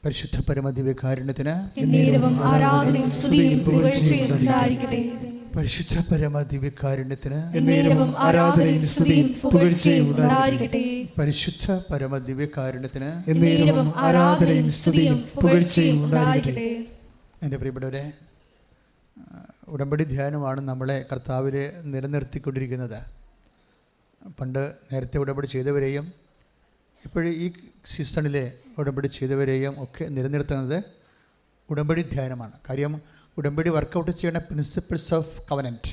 പരിശുദ്ധ പരമദിവ്യകാരുണ്യത്തിന് ആരാധനയും സ്തുതിയും പുകഴ്ചയും ഉണ്ടായിരിക്കട്ടെ. പരിശുദ്ധ പരമദിവ്യകാരുണ്യത്തിന് ആരാധനയും സ്തുതിയും പുകഴ്ചയും ഉണ്ടായിരിക്കട്ടെ. പരിശുദ്ധ പരമദിവ്യകാരുണ്യത്തിന് ആരാധനയും സ്തുതിയും പുകഴ്ചയും ഉണ്ടായിരിക്കട്ടെ. എൻ്റെ പ്രിയപ്പെട്ടവരെ, ഉടമ്പടി ധ്യാനമാണ് നമ്മളെ കർത്താവിൽ നിലനിർത്തിക്കൊണ്ടിരിക്കുന്നത്. പണ്ട് നേരത്തെ ഉടമ്പടി ചെയ്തവരെയും ഇപ്പോഴും ഈ സീസണിലെ ഉടമ്പടി ചെയ്തവരെയും ഒക്കെ നിലനിർത്തുന്നത് ഉടമ്പടി ധ്യാനമാണ്. കാര്യം ഉടമ്പടി വർക്കൗട്ട് ചെയ്യുന്ന പ്രിൻസിപ്പിൾസ് ഓഫ് കവനൻറ്റ്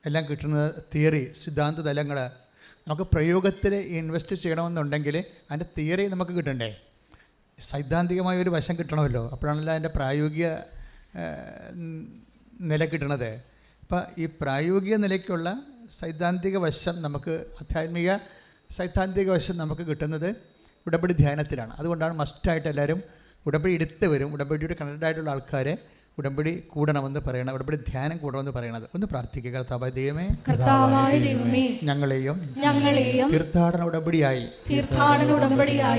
എല്ലാം കിട്ടുന്നത് തിയറി, സിദ്ധാന്ത തലങ്ങൾ. നമുക്ക് പ്രയോഗത്തിൽ ഇൻവെസ്റ്റ് ചെയ്യണമെന്നുണ്ടെങ്കിൽ അതിൻ്റെ തിയറി നമുക്ക് കിട്ടണ്ടേ, സൈദ്ധാന്തികമായ ഒരു വശം കിട്ടണമല്ലോ. അപ്പോഴാണല്ലോ അതിൻ്റെ പ്രായോഗിക നില കിട്ടണത്. അപ്പം ഈ പ്രായോഗിക നിലയ്ക്കുള്ള സൈദ്ധാന്തിക വശം നമുക്ക്, ആധ്യാത്മിക സൈദ്ധാന്തിക വശം നമുക്ക് കിട്ടുന്നത് ഉടമ്പടി ധ്യാനത്തിലാണ്. അതുകൊണ്ടാണ് മസ്റ്റായിട്ട് എല്ലാവരും ഉടമ്പടി എടുത്തവരും ഉടമ്പടിയുടെ കണക്റ്റഡായിട്ടുള്ള ആൾക്കാരെ ഉടമ്പടി കൂടണമെന്ന് പറയണം, ഉടമ്പടി ധ്യാനം കൂടണമെന്ന് പറയണത്. ഒന്ന് പ്രാർത്ഥിക്കുക. കർത്താവായ ദൈവമേ, ഞങ്ങളെയും തീർത്ഥാടന ഉടമ്പടിയായി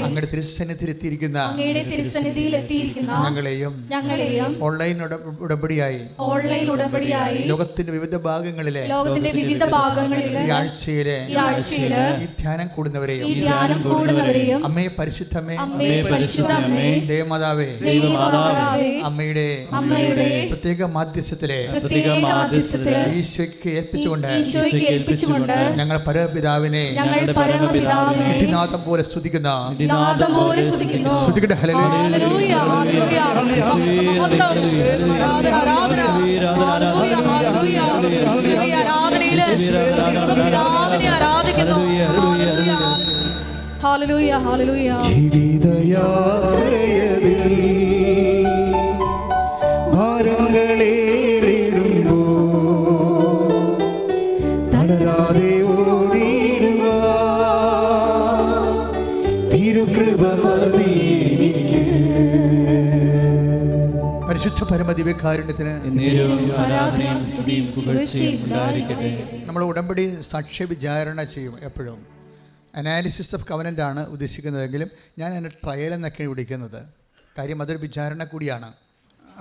അങ്ങയുടെ തിരുസന്നിധിയിലെത്തിയിരിക്കുന്ന ഞങ്ങളെയും ഓൺലൈൻ ഉടമ്പടിയായി ലോകത്തിന്റെ വിവിധ ഭാഗങ്ങളിലെ ഈ ആഴ്ചയിലെ ഈ ധ്യാനം കൂടുന്നവരെയും അമ്മയെ പരിശുദ്ധമേ, ദേവമാതാവേ, അമ്മയുടെ പ്രത്യേക മാധ്യസ്ഥത്തിലെ ഈശോയ്ക്ക് ഏൽപ്പിച്ചുകൊണ്ട് ഞങ്ങൾ പരമപിതാവിനെ ഇതിനാഥം പോലെ സ്തുതിക്കുന്ന സ്തുതിക്കട്ടെ. ഹല്ലേലൂയ. ഭാരങ്ങളേറിടുമ്പോ തളരാതെ ഓടിയിടുക തിരുകൃപ മതി എനിക്ക്. പരിശുദ്ധ പരമദിവ്യകാരുണ്യത്തിന് നമ്മൾ ഉടമ്പടി സാക്ഷ്യ വിചാരണ ചെയ്യും. എപ്പോഴും അനാലിസിസ് ഓഫ് കവനൻ്റ് ആണ് ഉദ്ദേശിക്കുന്നതെങ്കിലും ഞാൻ അതിൻ്റെ ട്രയൽ എന്നൊക്കെയാണ് വിളിക്കുന്നത്. കാര്യം അതൊരു വിചാരണ കൂടിയാണ്.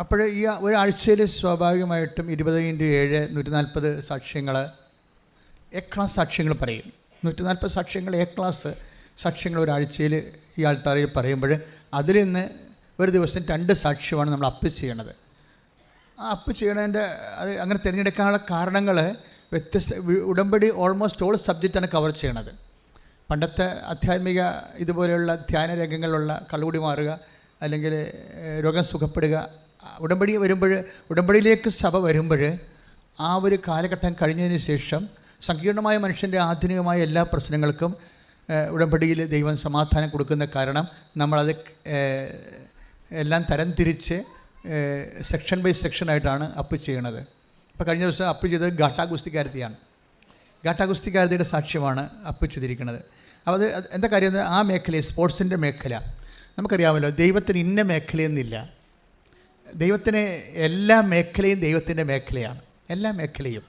അപ്പോൾ ഈ ഒരാഴ്ചയിൽ സ്വാഭാവികമായിട്ടും 20x7 140 സാക്ഷ്യങ്ങൾ, എ ക്ലാസ് സാക്ഷ്യങ്ങൾ പറയും. 140 സാക്ഷ്യങ്ങൾ, എ ക്ലാസ് സാക്ഷ്യങ്ങൾ ഒരാഴ്ചയിൽ ഈ ആൾക്കാരിൽ പറയുമ്പോൾ അതിൽ നിന്ന് ഒരു ദിവസം 2 സാക്ഷ്യമാണ് നമ്മൾ അപ്പ് ചെയ്യണത്. ആ അപ്പ് ചെയ്യണതിൻ്റെ അത് അങ്ങനെ തിരഞ്ഞെടുക്കാനുള്ള കാരണങ്ങൾ വ്യത്യസ്ത. ഉടമ്പടി ഓൾമോസ്റ്റ് ഓൾ സബ്ജക്റ്റാണ് കവർ ചെയ്യണത്. പണ്ടത്തെ ആധ്യാത്മിക ഇതുപോലെയുള്ള ധ്യാന രംഗങ്ങളിലുള്ള കള്ളുകൂടി മാറുക, അല്ലെങ്കിൽ രോഗം സുഖപ്പെടുക, ഉടമ്പടി വരുമ്പോൾ, ഉടമ്പടിയിലേക്ക് സഭ വരുമ്പോൾ ആ ഒരു കാലഘട്ടം കഴിഞ്ഞതിന് ശേഷം സങ്കീർണമായ മനുഷ്യൻ്റെ ആധുനികമായ എല്ലാ പ്രശ്നങ്ങൾക്കും ഉടമ്പടിയിൽ ദൈവം സമാധാനം കൊടുക്കുന്ന കാരണം നമ്മളത് എല്ലാം തരംതിരിച്ച് സെക്ഷൻ ബൈ സെക്ഷനായിട്ടാണ് അപ്പ് ചെയ്യണത്. ഇപ്പോൾ കഴിഞ്ഞ ദിവസം അപ്പ് ചെയ്തത് ഗാട്ടാ ഗുസ്തിക്കാരത്തിയാണ്. ഗാട്ടാ ഗുസ്തിക്കാരത്തിയുടെ സാക്ഷ്യമാണ് അപ്പ് ചെയ്തിരിക്കുന്നത്. അപ്പോൾ അത് എന്താ കാര്യം? ആ മേഖലയിൽ, സ്പോർട്സിൻ്റെ മേഖല നമുക്കറിയാമല്ലോ. ദൈവത്തിന് ഇന്ന മേഖലയെന്നില്ല. ദൈവത്തിന് എല്ലാ മേഖലയും ദൈവത്തിൻ്റെ മേഖലയാണ്. എല്ലാ മേഖലയും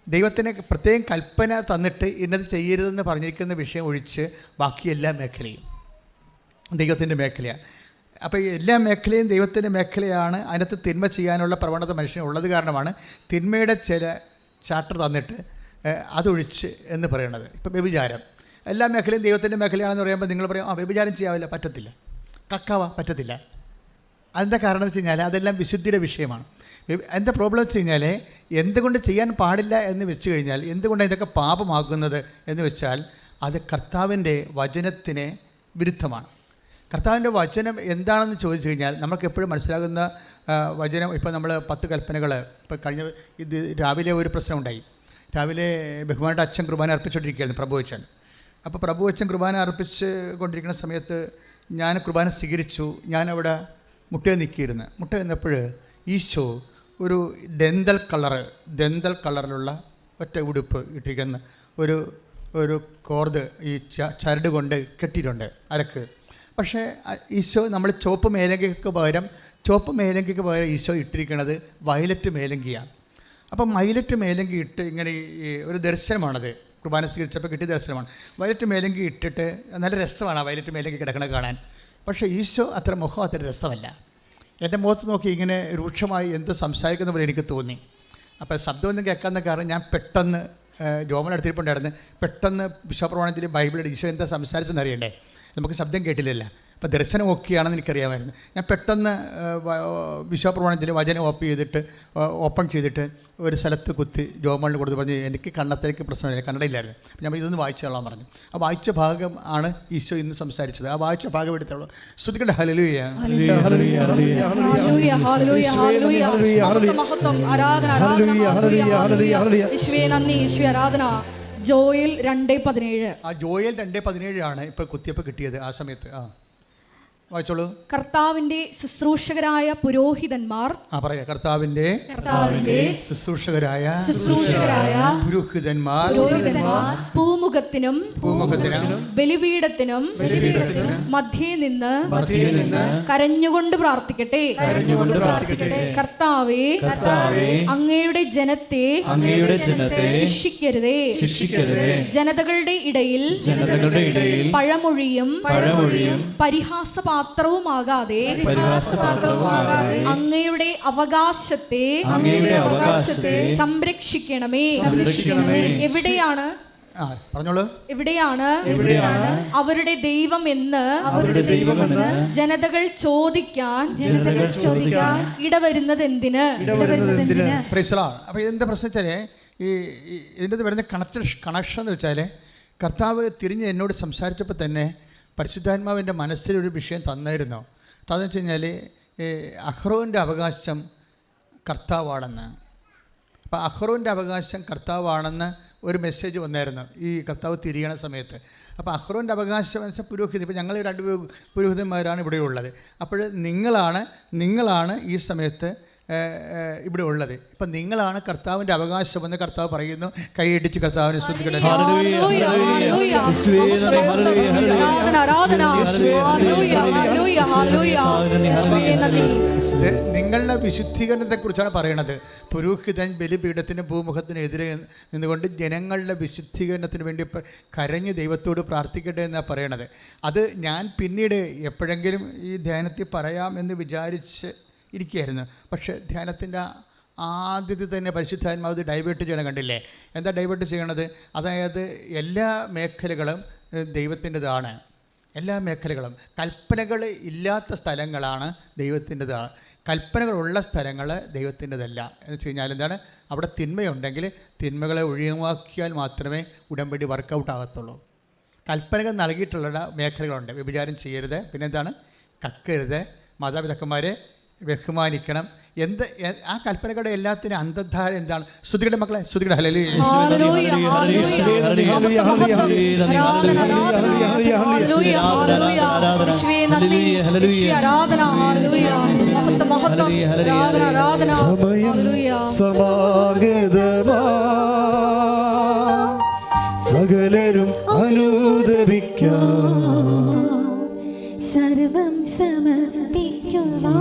ദൈവത്തിന് പ്രത്യേകം കൽപ്പന തന്നിട്ട് ഇന്നത് ചെയ്യരുതെന്ന് പറഞ്ഞിരിക്കുന്ന വിഷയം ഒഴിച്ച് ബാക്കി എല്ലാ മേഖലയും ദൈവത്തിൻ്റെ മേഖലയാണ്. അപ്പോൾ എല്ലാ മേഖലയും ദൈവത്തിൻ്റെ മേഖലയാണ്. അതിനകത്ത് തിന്മ ചെയ്യാനുള്ള പ്രവണത മനുഷ്യനുള്ളത് കാരണമാണ് തിന്മയുടെ ചില ചാപ്റ്റർ തന്നിട്ട് അതൊഴിച്ച് എന്ന് പറയണത്. ഇപ്പോൾ വ്യഭിചാരം എല്ലാ മേഖലയും ദൈവത്തിൻ്റെ മേഖലയാണെന്ന് പറയുമ്പോൾ നിങ്ങൾ പറയും വ്യഭിചാരം ചെയ്യാവില്ല, പറ്റത്തില്ല, കക്കാവ പറ്റത്തില്ല. അതിൻ്റെ കാരണം വെച്ച് കഴിഞ്ഞാൽ അതെല്ലാം വിശുദ്ധിയുടെ വിഷയമാണ്. എന്താ പ്രോബ്ലം വെച്ച് കഴിഞ്ഞാൽ എന്തുകൊണ്ട് ചെയ്യാൻ പാടില്ല എന്ന് വെച്ച് കഴിഞ്ഞാൽ, എന്തുകൊണ്ടാണ് ഇതൊക്കെ പാപമാകുന്നത് എന്ന് വെച്ചാൽ അത് കർത്താവിൻ്റെ വചനത്തിന് വിരുദ്ധമാണ്. കർത്താവിൻ്റെ വചനം എന്താണെന്ന് ചോദിച്ചു കഴിഞ്ഞാൽ നമുക്ക് എപ്പോഴും മനസ്സിലാകുന്ന വചനം. ഇപ്പോൾ നമ്മൾ 10 കൽപ്പനകൾ, ഇപ്പോൾ കഴിഞ്ഞ ഇത് രാവിലെ ഒരു പ്രശ്നം ഉണ്ടായി. രാവിലെ ബഹുമാനയുടെ അച്ഛൻ കുർബാന അർപ്പിച്ചുകൊണ്ടിരിക്കുകയായിരുന്നു, പ്രഭു അച്ഛൻ. അപ്പോൾ പ്രഭു അച്ഛൻ കുർബാന അർപ്പിച്ച് കൊണ്ടിരിക്കുന്ന സമയത്ത് ഞാൻ കുർബാന സ്വീകരിച്ചു. ഞാനവിടെ മുട്ട നിന്നപ്പോൾ ഈശോ ഒരു ഡെന്തൽ കളറിലുള്ള ഒറ്റ ഉടുപ്പ് ഇട്ടിരിക്കുന്ന ഒരു കോർഡ് ഈ ചരട് കൊണ്ട് കെട്ടിയിട്ടുണ്ട് അരക്ക്. പക്ഷേ ഈശോ നമ്മൾ ചുവപ്പ് മേലങ്കിക്ക് പകരം ഈശോ ഇട്ടിരിക്കുന്നത് വയലറ്റ് മേലങ്കിയാണ്. അപ്പം വയലറ്റ് മേലങ്കി ഇട്ട് ഇങ്ങനെ ഈ ഒരു ദർശനമാണത്. കുർബാന സ്വീകരിച്ചപ്പോൾ കിട്ടിയ ദർശനമാണ്. വയലറ്റ് മേലങ്കി ഇട്ടിട്ട് നല്ല രസമാണ് ആ വയലറ്റ് മേലങ്കി കിടക്കണത് കാണാൻ. പക്ഷേ ഈശോ അത്ര മുഖം അത്ര രസമല്ല. എൻ്റെ മുഖത്ത് നോക്കി ഇങ്ങനെ രൂക്ഷമായി എന്തോ സംസാരിക്കുന്ന പോലെ എനിക്ക് തോന്നി. അപ്പോൾ ശബ്ദമൊന്നും കേൾക്കാമെന്ന കാരണം ഞാൻ പെട്ടെന്ന് ജോമൻ അടുത്തിരിപ്പുണ്ടായിരുന്നു. പെട്ടെന്ന് വിശ്വപ്രമാണത്തിൽ ബൈബിളിൽ ഈശോ എന്താ സംസാരിച്ചെന്ന് അറിയണ്ടേ, നമുക്ക് ശബ്ദം കേട്ടില്ലല്ലോ. അപ്പോൾ ദർശനം ഓക്കെയാണെന്ന് എനിക്കറിയാമായിരുന്നു. ഞാൻ പെട്ടെന്ന് വിശ്വപ്രമാണത്തിൽ വചനം ഓപ്പൺ ചെയ്തിട്ട് ഒരു സ്ഥലത്ത് കുത്തി ജോമണിന് കൊടുത്ത് പറഞ്ഞു, എനിക്ക് കണ്ണത്തേക്ക് പ്രശ്നമില്ല, കന്നഡയില്ലായിരുന്നു. അപ്പോൾ ഞാൻ ഇതൊന്ന് വായിച്ചു കൊള്ളാൻ പറഞ്ഞു. ആ വായിച്ച ഭാഗം ആണ് ഈശോ ഇന്ന് സംസാരിച്ചത്. ആ വായിച്ച ഭാഗം എടുത്തുള്ളൂ. ശ്രുതിക്കട്ടെ ഹല്ലേലൂയ. ജോയൽ 2:17. ആ ജോയൽ 2:17 ആണ് ഇപ്പോൾ കുത്തിയപ്പോൾ കിട്ടിയത് ആ സമയത്ത്. വായിച്ചോളൂ. കർത്താവിന്റെ ശുശ്രൂഷകരായ പുരോഹിതന്മാർ, കർത്താവിന്റെ ശുശ്രൂഷകരായ പുരോഹിതന്മാർ പൂമുഖത്തിനും ബലിപീഠത്തിനും മധ്യേ നിന്ന് കരഞ്ഞുകൊണ്ട് പ്രാർത്ഥിക്കട്ടെ. കർത്താവേ, അങ്ങയുടെ ജനത്തെ ശിക്ഷിക്കരുതേ. ജനതകളുടെ ഇടയിൽ പഴമൊഴിയും പരിഹാസപാത്രവുമാകാതെ അങ്ങയുടെ അവകാശത്തെ സംരക്ഷിക്കണമേ. എവിടെയാണ് അവരുടെ ദൈവം എന്ന് ജനതകൾ ചോദിക്കാൻ ഇടവരുന്നത് എന്തിന്? അപ്പോൾ ഇതിൻ്റെ പ്രശ്നത്തില് ഇതിൻ്റെ വരുന്ന കണക്ഷൻ എന്ന് വെച്ചാൽ, കർത്താവ് തിരിഞ്ഞ് എന്നോട് സംസാരിച്ചപ്പോൾ തന്നെ പരിശുദ്ധാത്മാവിൻ്റെ മനസ്സിലൊരു വിഷയം തന്നായിരുന്നു. അതെന്ന് വെച്ച് കഴിഞ്ഞാൽ അഹ്റോൻ്റെ അവകാശം കർത്താവാണെന്ന്. അപ്പോൾ അഹ്റോൻ്റെ അവകാശം കർത്താവാണെന്ന് ഒരു മെസ്സേജ് വന്നായിരുന്നു ഈ കർത്താവ് തിരിയണ സമയത്ത്. അപ്പോൾ അഹ്റോൻ്റെ അവകാശം വെച്ചാൽ പുരോഹിതൻ. ഇപ്പോൾ ഞങ്ങൾ 2 പുരോഹിതന്മാരാണ് ഇവിടെ ഉള്ളത്. അപ്പോൾ നിങ്ങളാണ് ഈ സമയത്ത് ഇവിടെ ഉള്ളത്. ഇപ്പം നിങ്ങളാണ് കർത്താവിൻ്റെ അവകാശമെന്ന് കർത്താവ് പറയുന്നു. കൈയടിച്ച് കർത്താവിനെ ശ്രദ്ധിക്കട്ടെ. നിങ്ങളുടെ വിശുദ്ധീകരണത്തെക്കുറിച്ചാണ് പറയണത്. പുരോഹിതൻ ബലിപീഠത്തിന് ഭൂമുഖത്തിന് എതിരെ നിന്നുകൊണ്ട് ജനങ്ങളുടെ വിശുദ്ധീകരണത്തിന് വേണ്ടി കരഞ്ഞ് ദൈവത്തോട് പ്രാർത്ഥിക്കട്ടെ എന്നാണ് പറയണത്. അത് ഞാൻ പിന്നീട് എപ്പോഴെങ്കിലും ഈ ധ്യാനത്തിൽ പറയാം എന്ന് വിചാരിച്ച് ഇരിക്കുകയായിരുന്നു. പക്ഷേ ധ്യാനത്തിൻ്റെ ആദ്യത്തിൽ തന്നെ പരിശുദ്ധാത്മാവ് ഡൈവേർട്ട് ചെയ്യണം. കണ്ടില്ലേ എന്താ ഡൈവേർട്ട് ചെയ്യണത്? അതായത് എല്ലാ മേഖലകളും ദൈവത്തിൻ്റെതാണ്. എല്ലാ മേഖലകളും കൽപ്പനകൾ ഇല്ലാത്ത സ്ഥലങ്ങളാണ് ദൈവത്തിൻ്റെതാണ്. കൽപ്പനകളുള്ള സ്ഥലങ്ങൾ ദൈവത്തിൻ്റെതല്ല. എന്ന് വെച്ച് കഴിഞ്ഞാൽ എന്താണ്, അവിടെ തിന്മയുണ്ടെങ്കിൽ തിന്മകളെ ഒഴിവാക്കിയാൽ മാത്രമേ ഉടമ്പടി വർക്കൗട്ട് ആകത്തുള്ളൂ. കൽപ്പനകൾ നൽകിയിട്ടുള്ള മേഖലകളുണ്ട്. വ്യഭിചാരം ചെയ്യരുത്, പിന്നെന്താണ്, കക്കരുത്, മാതാപിതാക്കന്മാരെ ബഹുമാനിക്കണം. ആ കൽപ്പനകളുടെ എല്ലാത്തിനും അന്തർധാര എന്താണ്? ശ്രുതിയുടെ മക്കളെ, ശ്രുതിയുടെ ഹല്ലേലൂയ. സകലരും അനുദപിക്കാം, സർവം സമർപ്പിക്കുവാൻ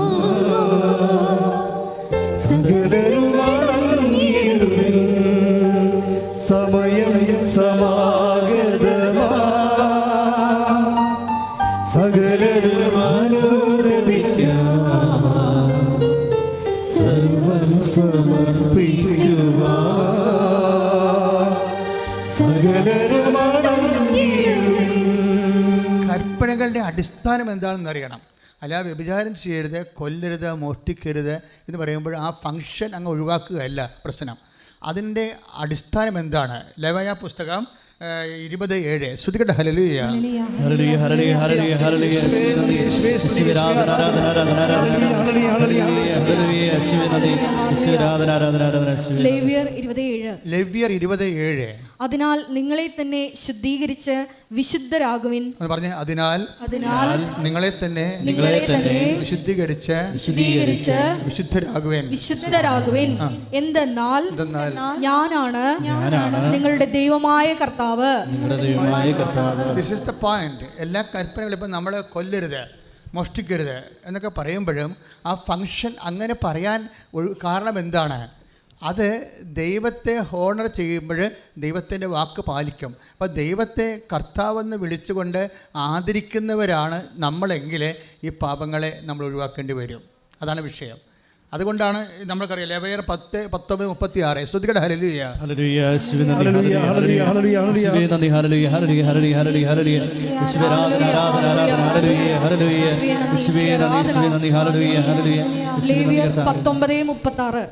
സകലരും അടങ്ങിയിടുവിൻ, സമയം സമാഗതമാ, സകലരും അനുദപിക്കാം, സർവം സമർപ്പിക്കുവാൻ സകലരും അടങ്ങിയിടുവിൻ. കൽപ്പനകളുടെ അടിസ്ഥാനം എന്താണെന്ന് അറിയണം. അല്ല വ്യഭിചാരം ചെയ്യരുത്, കൊല്ലരുത്, മോഷ്ടിക്കരുത് എന്ന് പറയുമ്പോൾ ആ ഫങ്ഷൻ അങ്ങ് ഒഴിവാക്കുകയല്ല പ്രശ്നം. അതിൻ്റെ അടിസ്ഥാനം എന്താണ്? ലെവയ പുസ്തകം 20:7. ശ്രുതികട്ടെ ഹല്ലേലൂയ. ലേവ്യർ 20:7. അതിനാൽ നിങ്ങളെ തന്നെ ശുദ്ധീകരിച്ച് വിശുദ്ധരാകുവിൻ. പറഞ്ഞേ, അതിനാൽ നിങ്ങളെ തന്നെ വിശുദ്ധീകരിച്ച് വിശുദ്ധരാകുവിൻ. എന്തെന്നാൽ ഞാനാണ് നിങ്ങളുടെ ദൈവമായ കർത്താവ്. This is the point. എല്ലാ കൽപ്പനകളും ഇപ്പം നമ്മൾ കൊല്ലരുത്, മോഷ്ടിക്കരുത് എന്നൊക്കെ പറയുമ്പോഴും ആ ഫങ്ഷൻ അങ്ങനെ പറയാൻ കാരണം എന്താണ്? അത് ദൈവത്തെ ഹോണർ ചെയ്യുമ്പോൾ ദൈവത്തിൻ്റെ വാക്ക് പാലിക്കും. അപ്പോൾ ദൈവത്തെ കർത്താവെന്ന് വിളിച്ചുകൊണ്ട് ആദരിക്കുന്നവരാണ് നമ്മളെങ്കിൽ ഈ പാപങ്ങളെ നമ്മൾ ഒഴിവാക്കേണ്ടി വരും. അതാണ് വിഷയം. അതുകൊണ്ടാണ് നമ്മൾക്കറിയാം ലേവ്യർ 10:19-36 ശ്രുതികട ഹല്ലേലൂയ. ഹല്ലേലൂയ യേശുവേ നന്ദി ഹല്ലേലൂയ യേശുവേ നന്ദി ഹല്ലേലൂയ ഹല്ലേലൂയ ഹല്ലേലൂയ ഹല്ലേലൂയ യേശുവേ ആരാധന ഹല്ലേലൂയ ഹല്ലേലൂയ യേശുവേ നന്ദി ഹല്ലേലൂയ ഹല്ലേലൂയ ലേവ്യർ 19:36.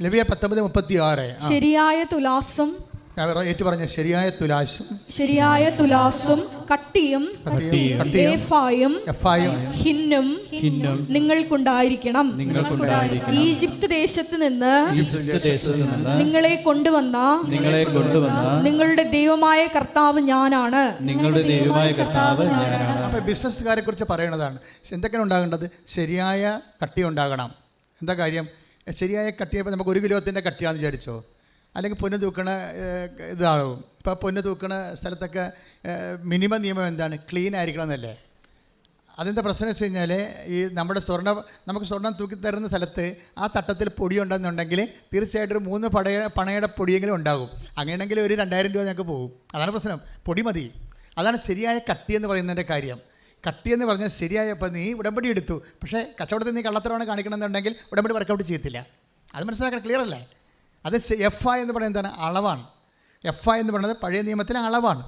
ലേവ്യർ 19:36. ശരിയായ തുലാസും ഏറ്റു പറഞ്ഞ ശരിയായ തുലാസും കട്ടിയും എഫായും ഹിന്നും നിങ്ങൾക്കുണ്ടായിരിക്കണം. ഈജിപ്ത് ദേശത്ത് നിന്ന് നിങ്ങളെ കൊണ്ടുവന്ന നിങ്ങളുടെ ദൈവമായ കർത്താവ് ഞാനാണ്. അപ്പോൾ ബിസിനസ്സുകാരെ കുറിച്ച് പറയുന്നതാണ്. എന്തൊക്കെയാണ് ഉണ്ടാകേണ്ടത്? ശരിയായ കട്ടി ഉണ്ടാകണം. എന്താ കാര്യം? ശരിയായ കട്ടിയപ്പോൾ നമുക്ക് 1 കിലോത്തിൻ്റെ കട്ടിയാണെന്ന് വിചാരിച്ചോ, അല്ലെങ്കിൽ പൊന്ന് തൂക്കണ ഇതാകും. ഇപ്പോൾ പൊന്ന് തൂക്കണ സ്ഥലത്തൊക്കെ മിനിമം നിയമം എന്താണ്? ക്ലീൻ ആയിരിക്കണം എന്നല്ലേ. അതെന്താ പ്രശ്നം വെച്ച് കഴിഞ്ഞാൽ ഈ നമുക്ക് സ്വർണ്ണം തൂക്കി തരുന്ന സ്ഥലത്ത് ആ തട്ടത്തിൽ പൊടി ഉണ്ടെന്നുണ്ടെങ്കിൽ തീർച്ചയായിട്ടും ഒരു 3 പണയുടെ പൊടിയെങ്കിലും ഉണ്ടാകും. അങ്ങനെയാണെങ്കിൽ ഒരു 2000 രൂപ ഞങ്ങൾക്ക് പോകും. അതാണ് പ്രശ്നം. പൊടി മതി. അതാണ് ശരിയായ കട്ടി എന്ന് പറയുന്നതിൻ്റെ കാര്യം. കട്ടി എന്ന് പറഞ്ഞാൽ ശരിയായ, ഇപ്പോൾ നീ ഉടമ്പടി എടുത്തു, പക്ഷേ കച്ചവടത്തിൽ നീ കള്ളത്തരമാണ് കാണിക്കണമെന്നുണ്ടെങ്കിൽ ഉടമ്പടി വർക്കൗട്ട് ചെയ്യത്തില്ല. അത് മനസ്സിലാക്കാൻ ക്ലിയർ അല്ലേ? അത് എഫ് എന്ന് പറയുന്നത് എന്താണ്? അളവാണ്. എഫ് എന്ന് പറയുന്നത് പഴയ നിയമത്തിലെ അളവാണ്.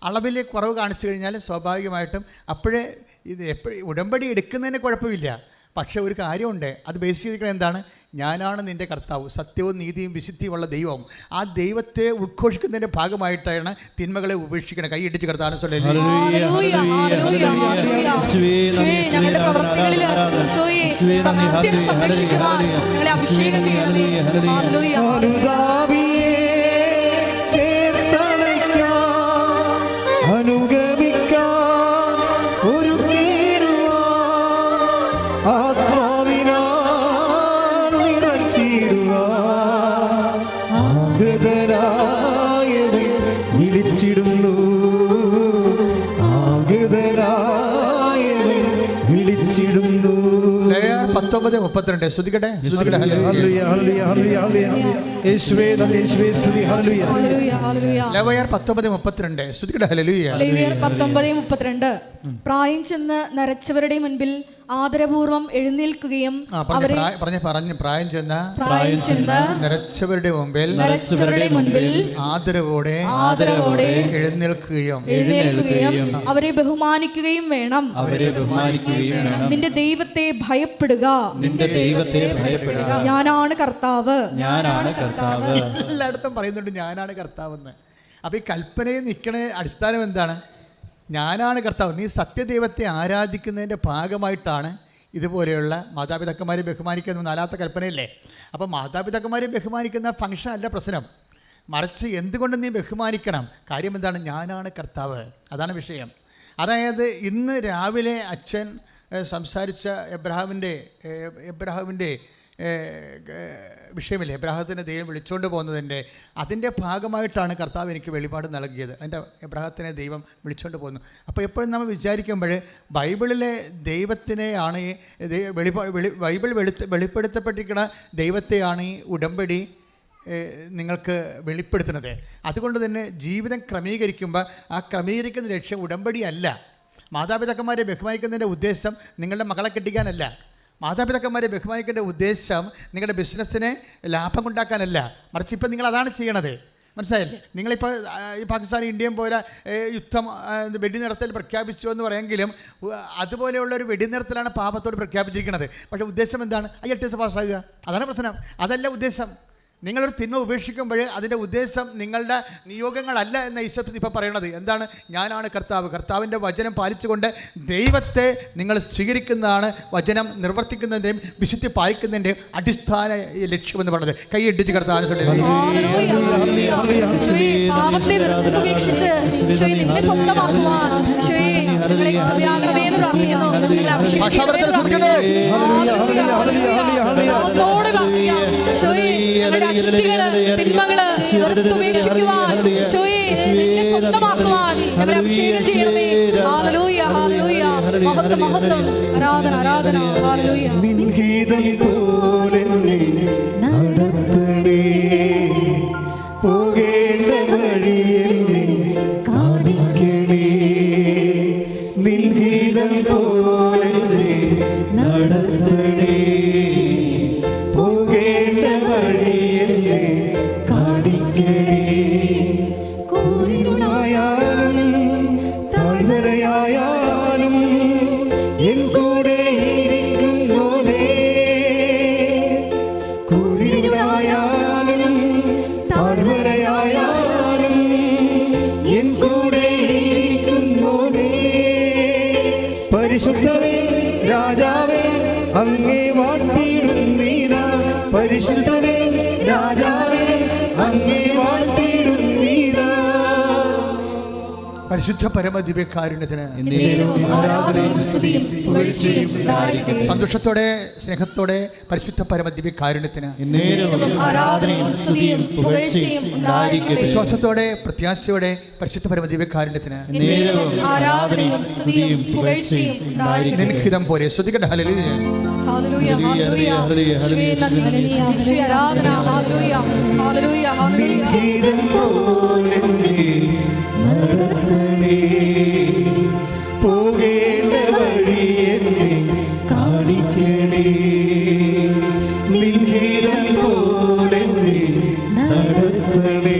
അളവിൽ കുറവ് കാണിച്ചു കഴിഞ്ഞാൽ സ്വാഭാവികമായിട്ടും അപ്പോഴേ ഇത് ഉടമ്പടി എടുക്കുന്നതിന് കുഴപ്പമില്ല. പക്ഷേ ഒരു കാര്യമുണ്ട്, അത് ബേസ് ചെയ്തിരിക്കുന്നത് എന്താണ്? ഞാനാണ് നിൻ്റെ കർത്താവ്, സത്യവും നീതിയും വിശുദ്ധിയുമുള്ള ദൈവം. ആ ദൈവത്തെ ഉദ്ഘോഷിക്കുന്നതിൻ്റെ ഭാഗമായിട്ടാണ് തിന്മകളെ ഉപേക്ഷിക്കണം. കൈയിടിച്ച് കർത്താവിനെ ഞങ്ങളുടെ പ്രവർത്തികളിൽ സത്യം സംരക്ഷിക്കുവാൻ ഞങ്ങളെ അഭിഷേകം ചെയ്യണമേ. വിളിച്ചിടുന്നു വിളിച്ചിടുന്നു. 19:32 ശ്രുതികട്ടെ. ലേവ്യർ 19:32 ശ്രുതികട്ടെ. ഹല്ലേലൂയ. ലേവ്യർ 19:32. പ്രായം ചെന്ന് നരച്ചവരുടെ മുൻപിൽ ആദരപൂർവം എഴുന്നേൽക്കുകയും പ്രായം ചെന്ന നരച്ചവരുടെ മുമ്പിൽ ആദരവോടെ എഴുന്നേൽക്കുകയും അവരെ ബഹുമാനിക്കുകയും വേണം. നിന്റെ ദൈവത്തെ ഭയപ്പെടുക. ഞാനാണ് കർത്താവ്. എല്ലായിടത്തും പറയുന്നുണ്ട് ഞാനാണ് കർത്താവെന്ന്. അപ്പോൾ ഈ കൽപ്പനയിൽ നിൽക്കണ അടിസ്ഥാനം എന്താണ്? ഞാനാണ് കർത്താവ്. നീ സത്യദൈവത്തെ ആരാധിക്കുന്നതിൻ്റെ ഭാഗമായിട്ടാണ് ഇതുപോലെയുള്ള മാതാപിതാക്കന്മാരെ ബഹുമാനിക്കുന്ന 4ാമത്തെ കൽപ്പനയില്ലേ. അപ്പോൾ മാതാപിതാക്കന്മാരെ ബഹുമാനിക്കുന്ന ഫംഗ്ഷൻ അല്ല പ്രശ്നം, മറിച്ച് എന്തുകൊണ്ട് നീ ബഹുമാനിക്കണം? കാര്യം എന്താണ്? ഞാനാണ് കർത്താവ്. അതാണ് വിഷയം. അതായത് ഇന്ന് രാവിലെ അച്ഛൻ സംസാരിച്ച എബ്രഹാമിൻ്റെ വിഷയമില്ലേ, എബ്രാഹത്തിനെ ദൈവം വിളിച്ചുകൊണ്ട് പോകുന്നതിൻ്റെ അതിൻ്റെ ഭാഗമായിട്ടാണ് കർത്താവ് എനിക്ക് വെളിപാട് നൽകിയത്. അതിൻ്റെ എബ്രാഹത്തിനെ ദൈവം വിളിച്ചുകൊണ്ട് പോകുന്നു. അപ്പോൾ എപ്പോഴും നമ്മൾ വിചാരിക്കുമ്പോൾ ബൈബിളിലെ ദൈവത്തിനെയാണ് ബൈബിൾ വെളിപ്പെടുത്തപ്പെട്ടിരിക്കുന്ന ദൈവത്തെയാണ് ഈ ഉടമ്പടി നിങ്ങൾക്ക് വെളിപ്പെടുത്തുന്നത്. അതുകൊണ്ട് തന്നെ ജീവിതം ക്രമീകരിക്കുമ്പോൾ ആ ക്രമീകരിക്കുന്ന ലക്ഷ്യം ഉടമ്പടി അല്ല. മാതാപിതാക്കന്മാരെ ബഹുമാനിക്കുന്നതിൻ്റെ ഉദ്ദേശം നിങ്ങളുടെ മകളെ കെട്ടിക്കാനല്ല. മാതാപിതാക്കന്മാരെ ബഹുമാനിക്കേണ്ട ഉദ്ദേശം നിങ്ങളുടെ ബിസിനസ്സിനെ ലാഭം ഉണ്ടാക്കാനല്ല, മറിച്ച് ഇപ്പം നിങ്ങൾ അതാണ് ചെയ്യണത്. മനസ്സിലായില്ലേ? നിങ്ങളിപ്പോൾ ഈ പാകിസ്ഥാൻ ഇന്ത്യയും പോലെ യുദ്ധം വെടിനിർത്തൽ പ്രഖ്യാപിച്ചു എന്ന് പറയുമെങ്കിലും അതുപോലെയുള്ളൊരു വെടിനിർത്തലാണ് പാപത്തോട് പ്രഖ്യാപിച്ചിരിക്കുന്നത്. പക്ഷേ ഉദ്ദേശം എന്താണ്? IELTS പാസ്സാകുക. അതാണ് പ്രശ്നം. അതല്ല ഉദ്ദേശം. നിങ്ങളൊരു തിന്മ ഉപേക്ഷിക്കുമ്പോൾ അതിൻ്റെ ഉദ്ദേശം നിങ്ങളുടെ നിയോഗങ്ങളല്ല എന്ന ഈശോ ഇപ്പോൾ പറയണത്. എന്താണ്? ഞാനാണ് കർത്താവ്. കർത്താവിൻ്റെ വചനം പാലിച്ചുകൊണ്ട് ദൈവത്തെ നിങ്ങൾ സ്വീകരിക്കുന്നതാണ് വചനം നിർവർത്തിക്കുന്നതിൻ്റെയും വിശുദ്ധി പാലിക്കുന്നതിൻ്റെയും അടിസ്ഥാന ലക്ഷ്യമെന്ന് പറയുന്നത്. കൈയിടിച്ച് കർത്താവിനെ തിന്മകള് ഉപേക്ഷിക്കുവാൻ നിന്നെ സ്വന്തമാക്കുവാൻ ഞങ്ങളെ അഭിഷേകം ചെയ്യണമേ. Hallelujah hallelujah. മഹത്വം മഹത്വം. ആരാധന ആരാധന. ഹല്ലേലൂയ. നിൻഹിതം പോലെ നടത്തണമേ. കാണിക്കണേ, പോകേണ്ട വഴി എന്നെ കാണിക്കണേ, നിൻഹിതം പോലെ നടത്തണേ, പോകേണ്ട വഴി എന്നെ കാണിക്കണേ. കൂരിരുളായാലും താഴ്വരയായാലും എൻ കൂടെ ഇരിക്കുന്നോനേ, കൂരിരുളായാലും താഴ്വരയായാലും എൻ കൂടെ ഇരിക്കുന്നോനേ. പരിശുദ്ധനേ രാജാവേ അങ്ങേ വാഴ്ത്തിയിടുന്നീതാ, പരിശുദ്ധനേ രാജാവേ അങ്ങേ വാഴ്ത്തിയിടുന്നീതാ. പരിശുദ്ധ പരമദിവ്യകാരുണ്യത്തിന് സന്തോഷത്തോടെ സ്നേഹത്തോടെ പരിശുദ്ധ പരമദിവ്യകാരുണ്യത്തിന് വിശ്വാസത്തോടെ പ്രത്യാശയോടെ പരിശുദ്ധ പരമദിവ്യകാരുണ്യത്തിന് നിൻഹിതം പോലെ ശ്രുതികട. ഹല്ലേലൂയ. ഹല്ലേലൂയ, ഹല്ലേലൂയ, യേശുവേ നന്ദി, യേശുവേ ആരാധന. Hallelujah, hallelujah, hallelujah. നിൻഹിതം പോലെ നടത്തണേ, പോകേണ്ട വഴി എന്നെ കാണിക്കണേ, നിൻഹിതം പോലെ നടത്തണേ,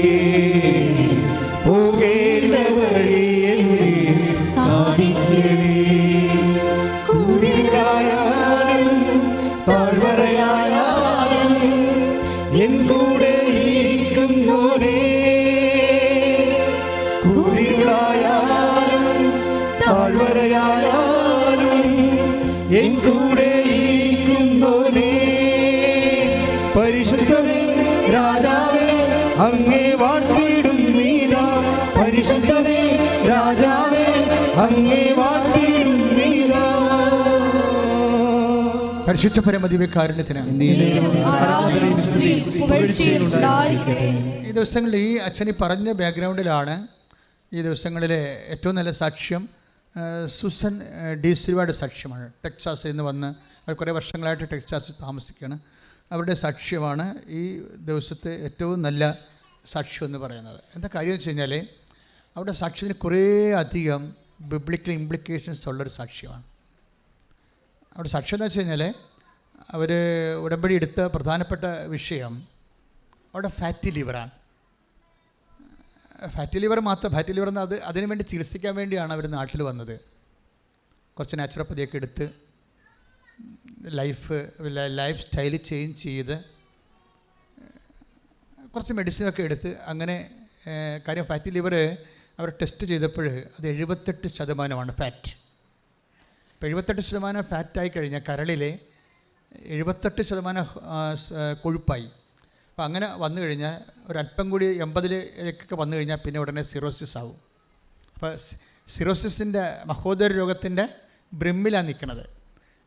പോകേണ്ട വഴി എന്നെ കാണിക്കണേ. കൂരിരുളായാലും താഴ്വരയായാലും എൻ കൂടെ ഇരിക്കുന്നോനേ, കൂരിരുളായാലും താഴ്വരയായാലും എൻ കൂടെ ഇരിക്കുന്നോനേ. പരിശുദ്ധനേ രാജാവേ അങ്ങേ വാഴ്ത്തിയിടുന്നീതാ, പരിശുദ്ധനേ രാജാവേ അങ്ങേ വാഴ്ത്തിയിടുന്നീതാ. പരിശുദ്ധ പരമദിവ്യകാരുണ്യത്തിന് ഈ ദിവസങ്ങളിൽ ഈ അച്ഛനി പറഞ്ഞ ബാക്ക്ഗ്രൗണ്ടിലാണ് ഈ ദിവസങ്ങളിലെ ഏറ്റവും നല്ല സാക്ഷ്യം സുസൻ ഡി സിൽവയുടെ സാക്ഷ്യമാണ്. ടെക്സാസിൽ നിന്ന് വന്ന് അവർ കുറേ വർഷങ്ങളായിട്ട് ടെക്സാസിൽ താമസിക്കുകയാണ്. അവരുടെ സാക്ഷ്യമാണ് ഈ ദിവസത്തെ ഏറ്റവും നല്ല സാക്ഷ്യം എന്ന് പറയുന്നത്. എന്താ കാര്യം എന്ന് വെച്ച് കഴിഞ്ഞാൽ അവരുടെ സാക്ഷ്യത്തിന് കുറേ അധികം ബിബ്ലിക്കൽ ഇംപ്ലിക്കേഷൻസ് ഉള്ളൊരു സാക്ഷ്യമാണ്. അവിടെ സാക്ഷ്യം എന്ന് വെച്ച് കഴിഞ്ഞാൽ അവർ ഉടമ്പടി എടുത്ത പ്രധാനപ്പെട്ട വിഷയം അവിടെ ഫാറ്റി ലിവറാണ്. ഫാറ്റി ലിവർ എന്ന് അതിനു വേണ്ടി ചികിത്സിക്കാൻ വേണ്ടിയാണ് അവർ നാട്ടിൽ വന്നത്. കുറച്ച് നാച്ചുറോപ്പതിയൊക്കെ എടുത്ത് ലൈഫ് സ്റ്റൈൽ ചേഞ്ച് ചെയ്ത് കുറച്ച് മെഡിസിനൊക്കെ എടുത്ത് അങ്ങനെ കാര്യം ഫാറ്റി ലിവർ അവർ ടെസ്റ്റ് ചെയ്തപ്പോൾ അത് 78% ഫാറ്റ്. ഇപ്പോൾ 78% ഫാറ്റായി കഴിഞ്ഞാൽ കരളിലെ 78% കൊഴുപ്പായി. അപ്പോൾ അങ്ങനെ വന്നു കഴിഞ്ഞാൽ ഒരല്പം കൂടി 80-ലേക്കൊക്കെ വന്നു കഴിഞ്ഞാൽ പിന്നെ ഉടനെ സിറോസിസ് ആവും. അപ്പോൾ സിറോസിസിൻ്റെ മഹോദര രോഗത്തിൻ്റെ ബ്രിമ്മിലാണ് നിൽക്കുന്നത്.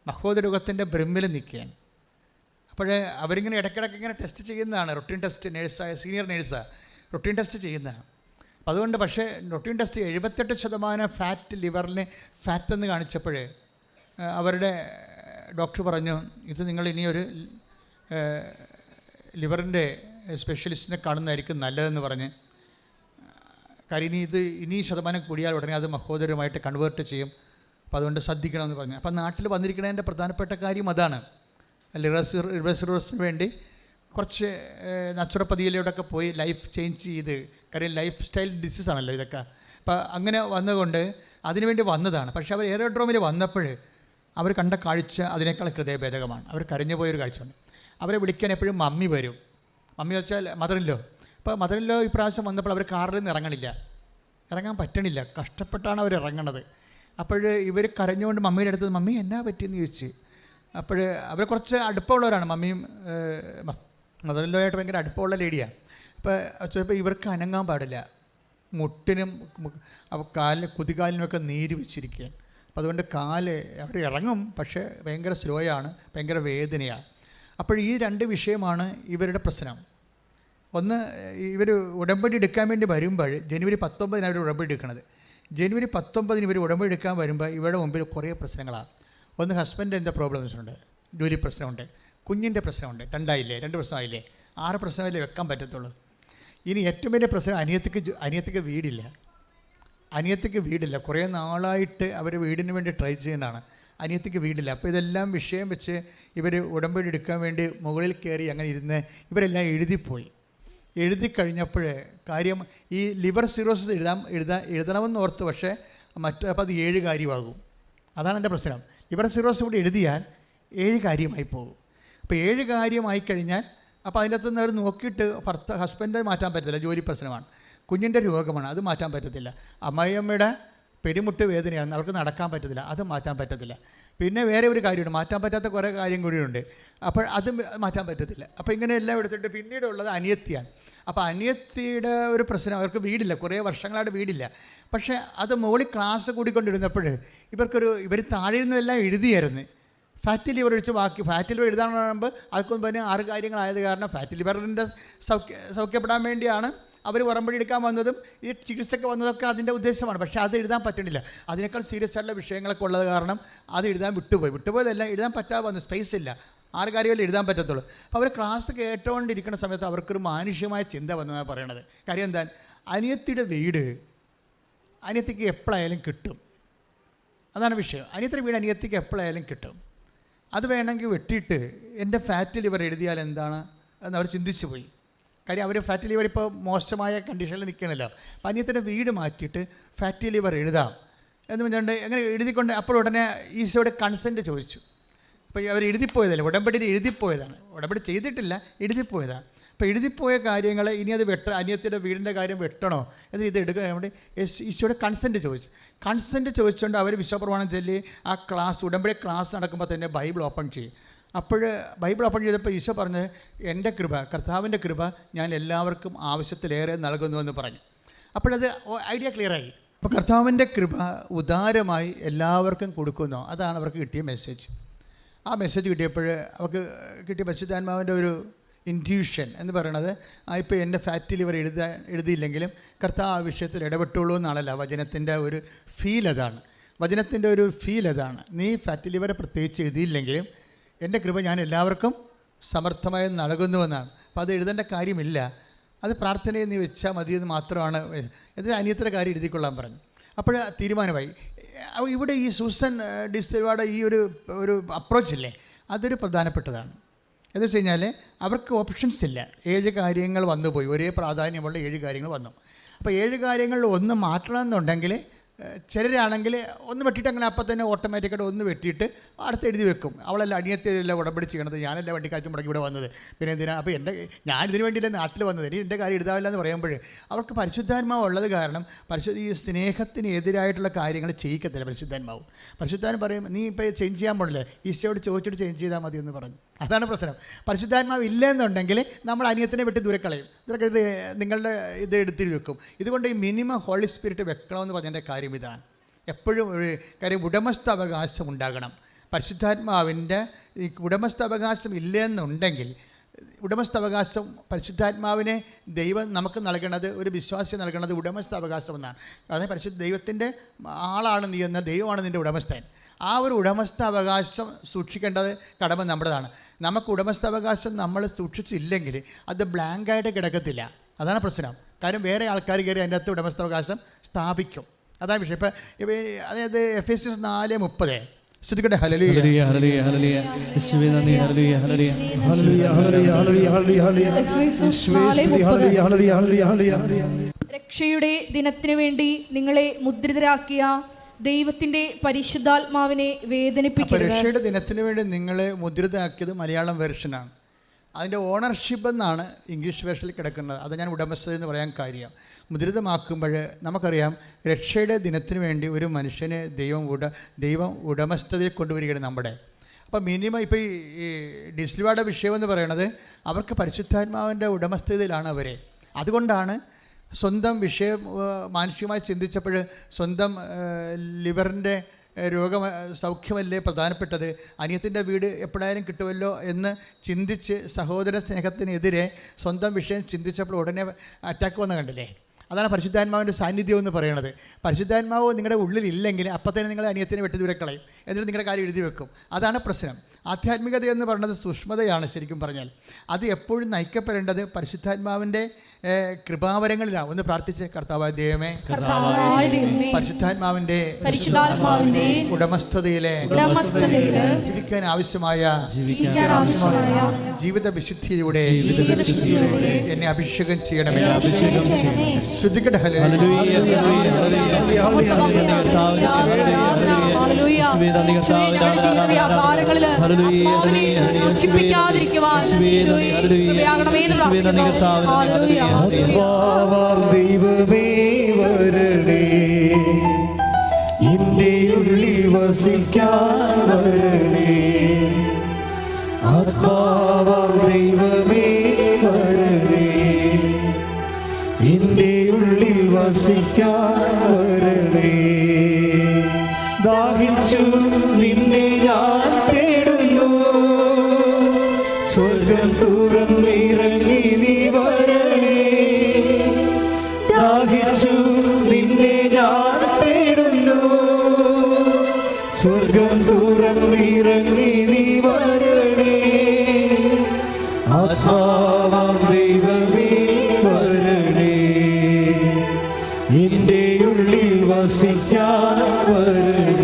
മഹോദര രോഗത്തിൻ്റെ ബ്രിമ്മിൽ നിൽക്കുകയാണ്. അപ്പോൾ അവരിങ്ങനെ ഇടയ്ക്കിടയ്ക്ക് ഇങ്ങനെ ടെസ്റ്റ് ചെയ്യുന്നതാണ്. റൊട്ടീൻ ടെസ്റ്റ് സീനിയർ നേഴ്സാണ് റൊട്ടീൻ ടെസ്റ്റ് ചെയ്യുന്നതാണ്. അപ്പോൾ അതുകൊണ്ട് പക്ഷേ റൊട്ടീൻ ടെസ്റ്റ് 78% ഫാറ്റ് ലിവറിന് ഫാറ്റെന്ന് കാണിച്ചപ്പോൾ അവരുടെ ഡോക്ടർ പറഞ്ഞു, ഇത് നിങ്ങൾ ഇനിയൊരു ലിവറിൻ്റെ സ്പെഷ്യലിസ്റ്റിനെ കാണുന്നതായിരിക്കും നല്ലതെന്ന് പറഞ്ഞ്. കാര്യം ഇനി ശതമാനം കൂടിയാൽ ഉടനെ അത് മഹോദരമായിട്ട് കൺവേർട്ട് ചെയ്യും. അപ്പോൾ അതുകൊണ്ട് ശ്രദ്ധിക്കണമെന്ന് പറഞ്ഞു. അപ്പോൾ നാട്ടിൽ വന്നിരിക്കുന്നതിൻ്റെ പ്രധാനപ്പെട്ട കാര്യം അതാണ്. ലിവർ വേണ്ടി കുറച്ച് നാച്ചുറോപ്പതിയിലൂടെയൊക്കെ പോയി ലൈഫ് ചേഞ്ച് ചെയ്ത്, കാര്യം ലൈഫ് സ്റ്റൈൽ ഡിസീസാണല്ലോ ഇതൊക്കെ. അപ്പോൾ അങ്ങനെ വന്നുകൊണ്ട് അതിനുവേണ്ടി വന്നതാണ്. പക്ഷേ അവർ എയറോഡ്രോമിൽ വന്നപ്പോൾ അവർ കണ്ട കാഴ്ച അതിനേക്കാൾ ഹൃദയഭേദകമാണ്. അവർ കരഞ്ഞു പോയൊരു കാഴ്ചയാണ്. അവരെ വിളിക്കാൻ എപ്പോഴും മമ്മി വരും. മമ്മി വെച്ചാൽ മദറിൻലോ. അപ്പോൾ മദറിൻലോ ഇപ്രാവശ്യം വന്നപ്പോൾ അവർ കാറിൽ നിന്ന് ഇറങ്ങാൻ പറ്റണില്ല. കഷ്ടപ്പെട്ടാണ് അവർ ഇറങ്ങണത്. അപ്പോൾ ഇവർ കരഞ്ഞുകൊണ്ട് മമ്മീൻ്റെ അടുത്ത് മമ്മി എന്നാ പറ്റിയെന്ന് ചോദിച്ച്. അപ്പോൾ അവർ കുറച്ച് അടുപ്പമുള്ളവരാണ്. മമ്മിയും മദറിൻലോയായിട്ട് ഭയങ്കര അടുപ്പമുള്ള ലേഡിയാണ്. അപ്പോൾ ചിലപ്പോൾ ഇവർക്ക് അനങ്ങാൻ പാടില്ല. മുട്ടിനും കുതികാലിനുമൊക്കെ നീര് വെച്ചിരിക്കുകയാണ്. അപ്പോൾ അതുകൊണ്ട് അവർ ഇറങ്ങും, പക്ഷേ ഭയങ്കര സ്ലോയാണ്, ഭയങ്കര വേദനയാണ്. അപ്പോൾ ഈ രണ്ട് വിഷയമാണ് ഇവരുടെ പ്രശ്നം. ഒന്ന്, ഇവർ ഉടമ്പടി എടുക്കാൻ വേണ്ടി വരുമ്പോൾ ജനുവരി 19 അവർ ഉടമ്പടി എടുക്കുന്നത്. ജനുവരി 19 ഇവർ ഉടമ്പടി എടുക്കാൻ വരുമ്പോൾ ഇവരുടെ മുമ്പിൽ കുറേ പ്രശ്നങ്ങളാണ്. ഒന്ന്, ഹസ്ബൻഡ് എന്താ പ്രോബ്ലംസ് ഉണ്ട്, ജോലി പ്രശ്നമുണ്ട്, കുഞ്ഞിൻ്റെ പ്രശ്നമുണ്ട്, 2 പ്രശ്നമായില്ലേ. 6 പ്രശ്നമല്ലേ വെക്കാൻ പറ്റത്തുള്ളൂ. ഇനി ഏറ്റവും വലിയ പ്രശ്നം അനിയത്തിക്ക് വീടില്ല. അനിയത്തിക്ക് വീടില്ല. കുറേ നാളായിട്ട് അവർ വീടിന് വേണ്ടി ട്രൈ ചെയ്യുന്നതാണ്. അനിയത്തിക്ക് വീടില്ല. അപ്പോൾ ഇതെല്ലാം വിഷയം വെച്ച് ഇവർ ഉടമ്പടി എടുക്കാൻ വേണ്ടി മുകളിൽ കയറി അങ്ങനെ ഇരുന്ന് ഇവരെല്ലാം എഴുതി കഴിഞ്ഞപ്പോൾ കാര്യം ഈ ലിവർ സിറോസിസ് എഴുതണമെന്ന് ഓർത്ത്, പക്ഷേ അപ്പോൾ അത് 7 കാര്യമാകും. അതാണ് എൻ്റെ പ്രശ്നം. ലിവർ സിറോസിസ് കൂടി എഴുതിയാൽ 7 കാര്യമായി പോകും. അപ്പോൾ 7 കാര്യമായി കഴിഞ്ഞാൽ അപ്പോൾ അതിനകത്ത് നിന്ന് അവർ നോക്കിയിട്ട് ഹസ്ബൻഡ് മാറ്റാൻ പറ്റത്തില്ല, ജോലി പ്രശ്നമാണ്, കുഞ്ഞിൻ്റെ രോഗമാണ്, അത് മാറ്റാൻ പറ്റത്തില്ല, അമ്മയമ്മയുടെ പെരുമുട്ട് വേദനയാണ്, അവർക്ക് നടക്കാൻ പറ്റത്തില്ല, അത് മാറ്റാൻ പറ്റത്തില്ല. പിന്നെ വേറെ ഒരു കാര്യമുണ്ട്, മാറ്റാൻ പറ്റാത്ത കുറേ കാര്യം കൂടിയുണ്ട്, അപ്പോൾ അത് മാറ്റാൻ പറ്റത്തില്ല. അപ്പോൾ ഇങ്ങനെ എല്ലാം എടുത്തിട്ട് പിന്നീടുള്ളത് അനിയത്തിയാണ്. അപ്പോൾ അനിയത്തിയുടെ ഒരു പ്രശ്നം, അവർക്ക് വീടില്ല, കുറേ വർഷങ്ങളായിട്ട് വീടില്ല. പക്ഷേ അത് മുകളിൽ ക്ലാസ് കൂടിക്കൊണ്ടിരുന്നപ്പോൾ ഇവർ താഴെ നിന്നെല്ലാം എഴുതിയായിരുന്നു. ഫാറ്റി ലിവർ ഒഴിച്ച് ബാക്കി ഫാറ്റി ലിവർ എഴുതാൻ പറയുമ്പോൾ അതൊക്കെ തന്നെ 6 കാര്യങ്ങളായത് കാരണം ഫാറ്റി ലിവറിൻ്റെ സൗഖ്യപ്പെടാൻ വേണ്ടിയാണ് അവർ ഉടമ്പടി എടുക്കാൻ വന്നതും ഈ ചികിത്സയ്ക്ക് വന്നതൊക്കെ അതിൻ്റെ ഉദ്ദേശമാണ്. പക്ഷേ അത് എഴുതാൻ പറ്റുന്നില്ല. അതിനേക്കാൾ സീരിയസ് ആയിട്ടുള്ള വിഷയങ്ങളൊക്കെ ഉള്ളത് കാരണം അത് എഴുതാൻ വിട്ടുപോയതെല്ലാം എഴുതാൻ പറ്റാതെ വന്നു. സ്പേസ് ഇല്ല, 6 കാര്യമല്ലേ എഴുതാൻ പറ്റത്തുള്ളൂ. അപ്പോൾ അവർ ക്ലാസ് കേട്ടുകൊണ്ടിരിക്കുന്ന സമയത്ത് അവർക്കൊരു മാനുഷ്യമായ ചിന്ത വന്നതാണ് പറയണത്. കാര്യം എന്താ, അനിയത്തിയുടെ വീട് അനിയത്തിക്ക് എപ്പോഴായാലും കിട്ടും. അതാണ് വിഷയം. അനിയത്തിയുടെ വീട് അനിയത്തിക്ക് എപ്പോഴായാലും കിട്ടും. അത് വേണമെങ്കിൽ വെട്ടിയിട്ട് എൻ്റെ ഫാറ്റ് ലിവർ എഴുതിയാൽ എന്താണ് എന്ന് അവർ ചിന്തിച്ചു പോയി. കാര്യം അവർ ഫാറ്റി ലിവർ ഇപ്പോൾ മോശമായ കണ്ടീഷനിൽ നിൽക്കണമല്ലോ. അപ്പം അനിയത്തിൻ്റെ വീട് മാറ്റിയിട്ട് ഫാറ്റി ലിവർ എഴുതാം എന്ന് പറഞ്ഞുകൊണ്ട് എങ്ങനെ എഴുതിക്കൊണ്ട് അപ്പോൾ ഉടനെ ഈശോയുടെ കൺസെൻറ്റ് ചോദിച്ചു. അപ്പോൾ അവർ എഴുതിപ്പോയതല്ലേ, ഉടമ്പടിയിൽ എഴുതിപ്പോയതാണ്, ഉടമ്പടി ചെയ്തിട്ടില്ല, എഴുതിപ്പോയതാണ്. അപ്പോൾ എഴുതിപ്പോയ കാര്യങ്ങൾ ഇനി അത് അനിയത്തിയുടെ വീടിൻ്റെ കാര്യം വെട്ടണോ എന്ന് ഇത് എടുക്കാൻ വേണ്ടി ഈശോയുടെ കൺസെൻറ്റ് ചോദിച്ചുകൊണ്ട് അവർ വിശ്വപ്രമാണം ചൊല്ലി ആ ഉടമ്പടി ക്ലാസ് നടക്കുമ്പോൾ തന്നെ ബൈബിൾ ഓപ്പൺ ചെയ്യും. അപ്പോൾ ബൈബിൾ ഓപ്പൺ ചെയ്തപ്പോൾ ഈശോ പറഞ്ഞ് എൻ്റെ കൃപ, കർത്താവിൻ്റെ കൃപ ഞാൻ എല്ലാവർക്കും ആവശ്യത്തിലേറെ നൽകുന്നുവെന്ന് പറഞ്ഞു. അപ്പോഴത് ഐഡിയ ക്ലിയറായി. അപ്പോൾ കർത്താവിൻ്റെ കൃപ ഉദാരമായി എല്ലാവർക്കും കൊടുക്കുന്നു, അതാണ് അവർക്ക് കിട്ടിയ മെസ്സേജ്. ആ മെസ്സേജ് കിട്ടിയപ്പോൾ അവർക്ക് കിട്ടിയ പരിശുദ്ധാത്മാവിൻ്റെ ഒരു ഇൻറ്റ്യൂഷൻ എന്ന് പറയണത്, ഇപ്പോൾ എൻ്റെ ഫാറ്റി ലിവർ എഴുതിയില്ലെങ്കിലും കർത്താവ് ആ വിഷയത്തിൽ ഇടപെട്ടുള്ളൂ എന്നാണല്ല വചനത്തിൻ്റെ ഒരു ഫീൽ. അതാണ് നീ ഫാറ്റി ലിവറെ പ്രത്യേകിച്ച് എഴുതിയില്ലെങ്കിലും എൻ്റെ കൃപ ഞാൻ എല്ലാവർക്കും സമർത്ഥമായി നൽകുന്നുവെന്നാണ്. അപ്പോൾ അത് എഴുതേണ്ട കാര്യമില്ല, അത് പ്രാർത്ഥനയിൽ നീ വെച്ചാൽ മതിയെന്ന് മാത്രമാണ്. എന്നിട്ട് അനിയത്തിൻ്റെ കാര്യം എഴുതിക്കൊള്ളാൻ പറഞ്ഞു. അപ്പോൾ തീരുമാനമായി. ഇവിടെ ഈ സൂസൻ ഡിസിൽവയുടെ ഈ ഒരു അപ്രോച്ചില്ലേ, അതൊരു പ്രധാനപ്പെട്ടതാണ്. എന്ന് വെച്ച് കഴിഞ്ഞാൽ അവർക്ക് ഓപ്ഷൻസ് ഇല്ല. 7 കാര്യങ്ങൾ വന്നുപോയി, ഒരേ പ്രാധാന്യമുള്ള 7 കാര്യങ്ങൾ വന്നു. അപ്പോൾ 7 കാര്യങ്ങളിൽ ഒന്ന് മാറ്റണമെന്നുണ്ടെങ്കിൽ ചിലരാണെങ്കിൽ ഒന്ന് വെട്ടിയിട്ട് അങ്ങനെ അപ്പം തന്നെ ഓട്ടോമാറ്റിക്കായിട്ട് ഒന്ന് വെട്ടിയിട്ട് അടുത്ത് എഴുതി വെക്കും. അവളെല്ലാം അനിയത്തിലെല്ലാം ഉടമ്പടി ചെയ്യണത്, ഞാനെല്ലാം വണ്ടിക്കാറ്റ് മുടക്കി ഇവിടെ വന്നത്, പിന്നെ എന്തിനാണ്, അപ്പോൾ ഞാനിതിന് വേണ്ടിയില്ല നാട്ടിൽ വന്നത്, ഇനി എൻ്റെ കാര്യം എഴുതാവില്ല എന്ന് പറയുമ്പോൾ അവർക്ക് പരിശുദ്ധാത്മാവ് ഉള്ളത് കാരണം ഈ സ്നേഹത്തിന് എതിരായിട്ടുള്ള കാര്യങ്ങൾ ചെയ്യിക്കത്തില്ല പരിശുദ്ധാത്മാവ്. പരിശുദ്ധാത്മാവ് പറയും നീ ഇപ്പോൾ ചേഞ്ച് ചെയ്യാൻ പോണില്ലേ, ഈശോയോട് ചോദിച്ചിട്ട് ചേഞ്ച് ചെയ്താൽ മതി എന്ന് പറഞ്ഞു. അതാണ് പ്രശ്നം. പരിശുദ്ധാത്മാവ് ഇല്ലെന്നുണ്ടെങ്കിൽ നമ്മൾ അനിയത്തിനെ വിട്ട് ദൂരെ കളയും, നിങ്ങളുടെ ഇത് എടുത്തിട്ട് വെക്കും. ഇതുകൊണ്ട് ഈ മിനിമം ഹോളി സ്പിരിറ്റ് വെക്കണമെന്ന് പറഞ്ഞതിൻ്റെ കാര്യം ഇതാണ്. എപ്പോഴും ഒരു കാര്യം ഉടമസ്ഥാവകാശം ഉണ്ടാകണം. പരിശുദ്ധാത്മാവിൻ്റെ ഈ ഉടമസ്ഥാവകാശം ഇല്ലെന്നുണ്ടെങ്കിൽ, ഉടമസ്ഥാവകാശം പരിശുദ്ധാത്മാവിനെ ദൈവം നമുക്ക് നൽകണത്, ഒരു വിശ്വാസി നൽകണത് ഉടമസ്ഥാവകാശം എന്നാണ്. അതായത് ദൈവത്തിൻ്റെ ആളാണ് നീ എന്ന, ദൈവമാണ് നിൻ്റെ ഉടമസ്ഥൻ. ആ ഒരു ഉടമസ്ഥാവകാശം സൂക്ഷിക്കേണ്ടത് കടമ നമ്മുടേതാണ്. നമുക്ക് ഉടമസ്ഥാവകാശം നമ്മൾ സൂക്ഷിച്ചില്ലെങ്കിൽ അത് ബ്ലാങ്കായിട്ട് കിടക്കത്തില്ല. അതാണ് പ്രശ്നം. കാര്യം വേറെ ആൾക്കാർ കയറി അതിൻ്റെ അകത്ത് ഉടമസ്ഥാവകാശം സ്ഥാപിക്കും. അതാണ് വിഷയം. ഇപ്പം അതായത് Ephesians 4:30 ശ്രദ്ധിക്കട്ടെ. ഹല്ലേലൂയ ഹല്ലേലൂയ ഹല്ലേലൂയ യേശുവേ നന്ദി, hallelujah hallelujah hallelujah hallelujah hallelujah hallelujah. രക്ഷയുടെ ദിനത്തിനു വേണ്ടി നിങ്ങളെ മുദ്രിതരാക്കിയ ദൈവത്തിന്റെ പരിശുദ്ധാത്മാവിനെ വേദനിപ്പിക്കരുത്. രക്ഷയുടെ ദിനത്തിന് വേണ്ടി നിങ്ങളെ മുദ്രിതരാക്കിയത് മലയാളം വെർഷനാണ്. അതിൻ്റെ ഓണർഷിപ്പ് എന്നാണ് ഇംഗ്ലീഷ് വേർഷനിൽ കിടക്കുന്നത്. അത് ഞാൻ ഉടമസ്ഥത എന്ന് പറയാൻ കാര്യം. മുദ്രിതമാക്കുമ്പോൾ നമുക്കറിയാം രക്ഷയുടെ ദിനത്തിന് വേണ്ടി ഒരു മനുഷ്യനെ ദൈവം ഉടമസ്ഥതയിൽ കൊണ്ടുവരികയാണ് നമ്മുടെ. അപ്പോൾ മിനിമം ഇപ്പോൾ ഈ ഡിസ്ലിവയുടെ വിഷയമെന്ന് പറയുന്നത് അവർക്ക് പരിശുദ്ധാത്മാവിൻ്റെ ഉടമസ്ഥതയിലാണ് അവരെ. അതുകൊണ്ടാണ് സ്വന്തം വിഷയം മാനുഷികമായി ചിന്തിച്ചപ്പോൾ സ്വന്തം ലിവറിൻ്റെ സൗഖ്യമല്ലേ പ്രധാനപ്പെട്ടത്, അനിയത്തിൻ്റെ വീട് എപ്പോഴായാലും കിട്ടുമല്ലോ എന്ന് ചിന്തിച്ച് സഹോദര സ്നേഹത്തിനെതിരെ സ്വന്തം വിഷയം ചിന്തിച്ചപ്പോൾ ഉടനെ അറ്റാക്ക് വന്ന് കണ്ടില്ലേ. അതാണ് പരിശുദ്ധാത്മാവിൻ്റെ സാന്നിധ്യം എന്ന് പറയുന്നത്. പരിശുദ്ധാത്മാവ് നിങ്ങളുടെ ഉള്ളിലില്ലെങ്കിൽ അപ്പം തന്നെ നിങ്ങൾ അനിയത്തിനെ വെട്ടി ദൂരെ കളയും, എന്നിട്ട് നിങ്ങളുടെ കാര്യം എഴുതി വെക്കും. അതാണ് പ്രശ്നം. ആധ്യാത്മികത എന്ന് പറയുന്നത് സൂക്ഷ്മതയാണ്. ശരിക്കും പറഞ്ഞാൽ അത് എപ്പോഴും നയിക്കപ്പെടേണ്ടത് പരിശുദ്ധാത്മാവിൻ്റെ കൃപാവരങ്ങളിലാണ്. ഒന്ന് പ്രാർത്ഥിച്ച്, കർത്താവായ ദൈവമേ, പരിശുദ്ധാത്മാവിൻ്റെ ഉടമസ്ഥതയിലെ ജീവിക്കാൻ ആവശ്യമായ ജീവിത വിശുദ്ധിയിലൂടെ എന്നെ അഭിഷേകം ചെയ്യണമേ. ശ്രദ്ധിക്കട്ടെ. ദൈവമേ വരണേ, എൻ്റെ ഉള്ളിൽ വസിക്കാൻ വരണേ. ആത്മാവാം ദൈവമേ വരണേ, എൻ്റെ ഉള്ളിൽ വസിക്കാൻ വരണേ. ദാഹിച്ചു നിന്നെ ഞാൻ തേടുന്നു, സ്വർഗം തുറന്നിറങ്ങി നീ വരണേ. ദാഹിച്ചു നിന്നെ ഞാൻ തേടുന്നു, സ്വർഗം തുറന്നിറങ്ങി നീ വരണേ. ആത്മാവാം ദൈവമേ വരണേ, എൻ്റെ ഉള്ളിൽ വസിക്കാൻ വരണേ.